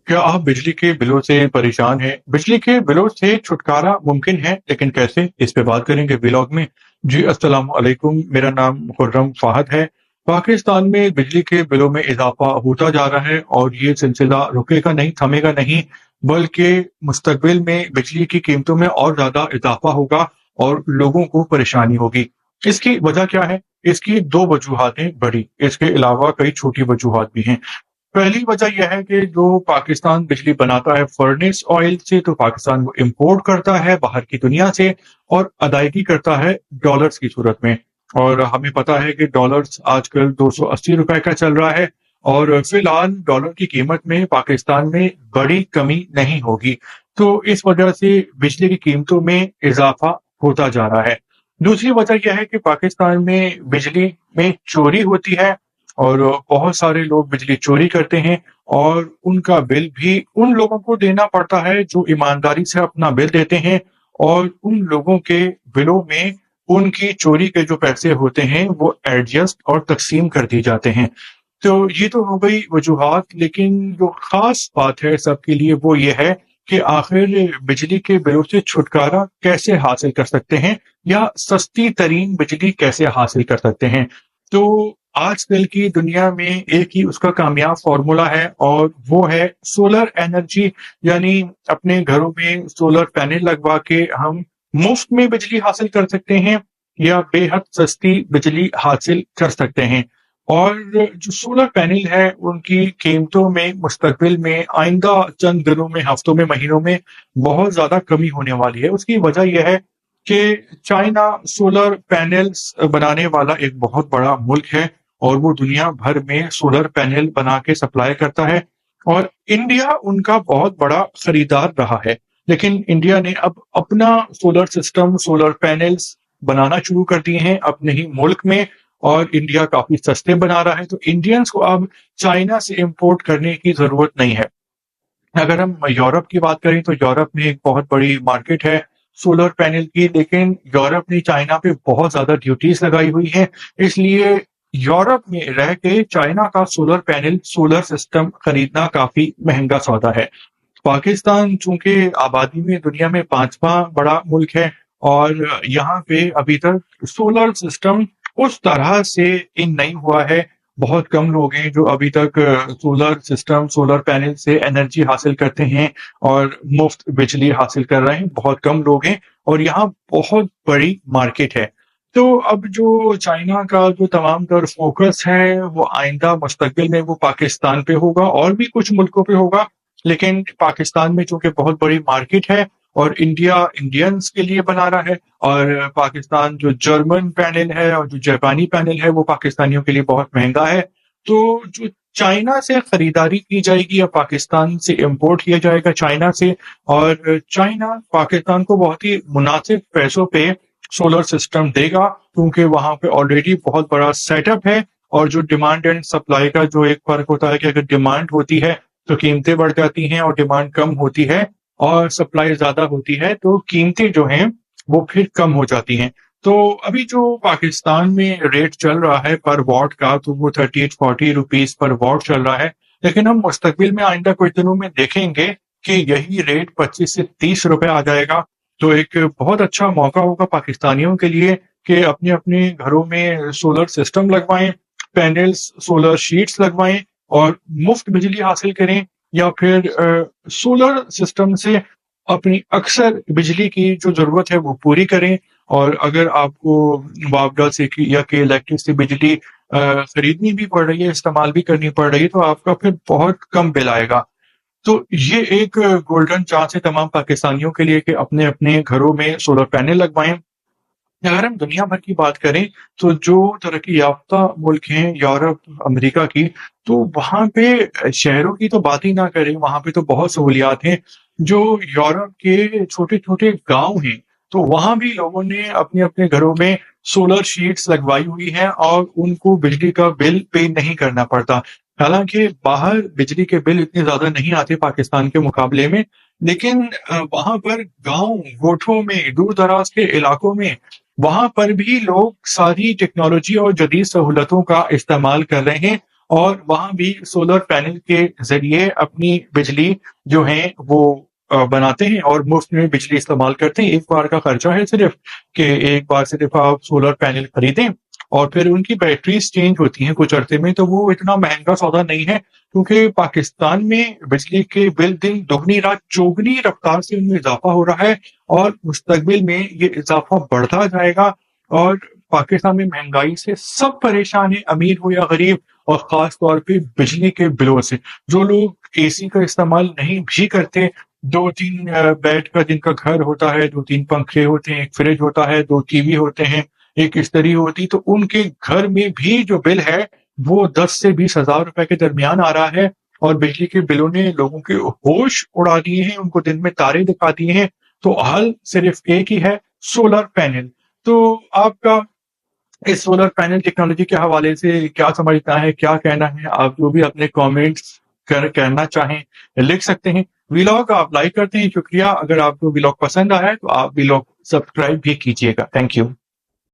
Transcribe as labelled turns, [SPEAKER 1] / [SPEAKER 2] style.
[SPEAKER 1] क्या आप बिजली के बिलों से परेशान हैं? बिजली के बिलों से छुटकारा मुमकिन है, लेकिन कैसे? इस पे बात करेंगे व्लॉग में। जी, अस्सलाम वालेकुम। मेरा नाम खुर्रम फाहद है। पाकिस्तान में बिजली के बिलों में इजाफा होता जा रहा है और ये सिलसिला रुकेगा नहीं, थमेगा नहीं, बल्कि मुस्तकबिल में बिजली की कीमतों में और ज़्यादा इजाफा होगा और लोगों को परेशानी होगी। इसकी वजह क्या है? इसकी 2 वजूहात हैं बड़ी, इसके अलावा कई छोटी वजूहात भी हैं। पहली वजह यह है कि जो पाकिस्तान बिजली बनाता है फर्नेस ऑयल से, तो पाकिस्तान वो इंपोर्ट करता है बाहर की दुनिया से और अदायगी करता है डॉलर्स की सूरत में। और हमें पता है कि डॉलर्स आजकल 280 रुपए का चल रहा है और फिलहाल डॉलर की कीमत में पाकिस्तान में बड़ी कमी नहीं होगी। तो इस वजह से बिजली की कीमतों में इजाफा होता जा रहा है। दूसरी वजह यह है कि पाकिस्तान में बिजली में चोरी होती है और बहुत सारे लोग बिजली चोरी करते हैं और उनका बिल भी उन लोगों को देना पड़ता है जो ईमानदारी से अपना बिल देते हैं, और उन लोगों के बिलों में उनकी चोरी के जो पैसे होते हैं वो एडजस्ट और तकसीम कर दिए जाते हैं। तो ये तो हो गई वजूहात, लेकिन जो खास बात है सबके लिए वो ये है कि आखिर बिजली के बिलों से छुटकारा कैसे हासिल कर सकते हैं या सस्ती तरीन बिजली कैसे हासिल कर सकते हैं। तो आजकल की दुनिया में एक ही उसका कामयाब फॉर्मूला है और वो है सोलर एनर्जी। यानी अपने घरों में सोलर पैनल लगवा के हम मुफ्त में बिजली हासिल कर सकते हैं या बेहद सस्ती बिजली हासिल कर सकते हैं। और जो सोलर पैनल है उनकी कीमतों में मुस्तकबिल में आइंदा चंद दिनों में, हफ्तों में, महीनों में बहुत ज्यादा कमी होने वाली है। उसकी वजह यह है कि चाइना सोलर पैनल्स बनाने वाला एक बहुत बड़ा मुल्क है और वो दुनिया भर में सोलर पैनल बना के सप्लाई करता है और इंडिया उनका बहुत बड़ा खरीदार रहा है। लेकिन इंडिया ने अब अपना सोलर सिस्टम, सोलर पैनल्स बनाना शुरू कर दिए हैं अपने ही मुल्क में और इंडिया काफी सस्ते बना रहा है। तो इंडियंस को अब चाइना से इंपोर्ट करने की जरूरत नहीं है। अगर हम यूरोप की बात करें तो यूरोप में एक बहुत बड़ी मार्केट है सोलर पैनल की, लेकिन यूरोप ने चाइना पे बहुत ज्यादा ड्यूटीज लगाई हुई है। इसलिए यूरोप में रह के चाइना का सोलर पैनल, सोलर सिस्टम खरीदना काफी महंगा सौदा है। पाकिस्तान चूंकि आबादी में दुनिया में 5वां बड़ा मुल्क है और यहाँ पे अभी तक सोलर सिस्टम उस तरह से इन नहीं हुआ है। बहुत कम लोग हैं जो अभी तक सोलर सिस्टम, सोलर पैनल से एनर्जी हासिल करते हैं और मुफ्त बिजली हासिल कर रहे हैं। बहुत कम लोग हैं और यहाँ बहुत बड़ी मार्केट है। तो अब जो चाइना का जो तमाम तर फोकस है वो आइंदा मुस्तकबिल में वो पाकिस्तान पे होगा और भी कुछ मुल्कों पे होगा, लेकिन पाकिस्तान में चूंकि बहुत बड़ी मार्केट है और इंडिया इंडियंस के लिए बना रहा है और पाकिस्तान जो जर्मन पैनल है और जो जापानी पैनल है वो पाकिस्तानियों के लिए बहुत महंगा है। तो जो चाइना से खरीदारी की जाएगी या पाकिस्तान से इंपोर्ट किया जाएगा चाइना से, और चाइना पाकिस्तान को बहुत ही मुनासिब पैसों पे सोलर सिस्टम देगा क्योंकि वहां पे ऑलरेडी बहुत बड़ा सेटअप है। और जो डिमांड एंड सप्लाई का जो एक फर्क होता है कि अगर डिमांड होती है तो कीमतें बढ़ जाती हैं और डिमांड कम होती है और सप्लाई ज्यादा होती है तो कीमतें जो हैं वो फिर कम हो जाती हैं। तो अभी जो पाकिस्तान में रेट चल रहा है पर वॉट का, तो वो 38-40 रुपीज पर वॉट चल रहा है। लेकिन हम मुस्तकबिल में आइंदा कुछ दिनों में देखेंगे कि यही रेट 25 से 30 रुपए आ जाएगा। तो एक बहुत अच्छा मौका होगा पाकिस्तानियों के लिए कि अपने अपने घरों में सोलर सिस्टम लगवाएं, पैनल्स, सोलर शीट्स लगवाएं और मुफ्त बिजली हासिल करें, या फिर सोलर सिस्टम से अपनी अक्सर बिजली की जो जरूरत है वो पूरी करें। और अगर आपको मुआवजा से या कि इलेक्ट्रिक से बिजली खरीदनी भी पड़ रही है, इस्तेमाल भी करनी पड़ रही है, तो आपका फिर बहुत कम बिल आएगा। तो ये एक गोल्डन चांस है तमाम पाकिस्तानियों के लिए कि अपने अपने घरों में सोलर पैनल लगवाएं। अगर हम दुनिया भर की बात करें तो जो तरक्की याफ्ता मुल्क हैं यूरोप, अमेरिका की, तो वहां पे शहरों की तो बात ही ना करें, वहां पे तो बहुत सहूलियात हैं। जो यूरोप के छोटे छोटे गांव हैं तो वहां भी लोगों ने अपने अपने घरों में सोलर शीट्स लगवाई हुई हैं और उनको बिजली का बिल पे नहीं करना पड़ता। हालांकि बाहर बिजली के बिल इतने ज्यादा नहीं आते पाकिस्तान के मुकाबले में, लेकिन वहां पर गांव गोठों में, दूर दराज के इलाकों में, वहां पर भी लोग सारी टेक्नोलॉजी और जदीद सहूलतों का इस्तेमाल कर रहे हैं اور وہاں بھی سولر پینل کے ذریعے اپنی بجلی جو ہے وہ بناتے ہیں اور مفت میں بجلی استعمال کرتے ہیں. ایک بار کا خرچہ ہے صرف کہ ایک بار صرف آپ سولر پینل خریدیں اور پھر ان کی بیٹریز چینج ہوتی ہیں کچھ عرصے میں، تو وہ اتنا مہنگا سودا نہیں ہے کیونکہ پاکستان میں بجلی کے بل دن دگنی رات چوگنی رفتار سے ان میں اضافہ ہو رہا ہے اور مستقبل میں یہ اضافہ بڑھتا جائے گا. اور پاکستان میں مہنگائی سے سب پریشان ہیں، امیر ہو یا غریب، اور خاص طور پہ بجلی کے بلوں سے. جو لوگ اے سی کا استعمال نہیں بھی کرتے، 2-3 بیڈ کا جن کا گھر ہوتا ہے، 2-3 پنکھے ہوتے ہیں، ایک فریج ہوتا ہے، 2 ٹی وی ہوتے ہیں، ایک استری ہوتی، تو ان کے گھر میں بھی جو بل ہے وہ 10 سے 20 ہزار روپے کے درمیان آ رہا ہے. اور بجلی کے بلوں نے لوگوں کے ہوش اڑا دیے ہیں، ان کو دن میں تارے دکھا دیے ہیں. تو حل صرف ایک ہی ہے، سولر پینل. تو آپ کا اس سولر پینل ٹیکنالوجی کے حوالے سے کیا سمجھنا ہے، کیا کہنا ہے؟ آپ جو بھی اپنے کامنٹس کہنا چاہیں لکھ سکتے ہیں. ویلاگ آپ لائک کرتے ہیں، شکریہ. اگر آپ کو ویلاگ پسند آیا ہے تو آپ ویلاگ سبسکرائب بھی کیجیے گا. Thank you.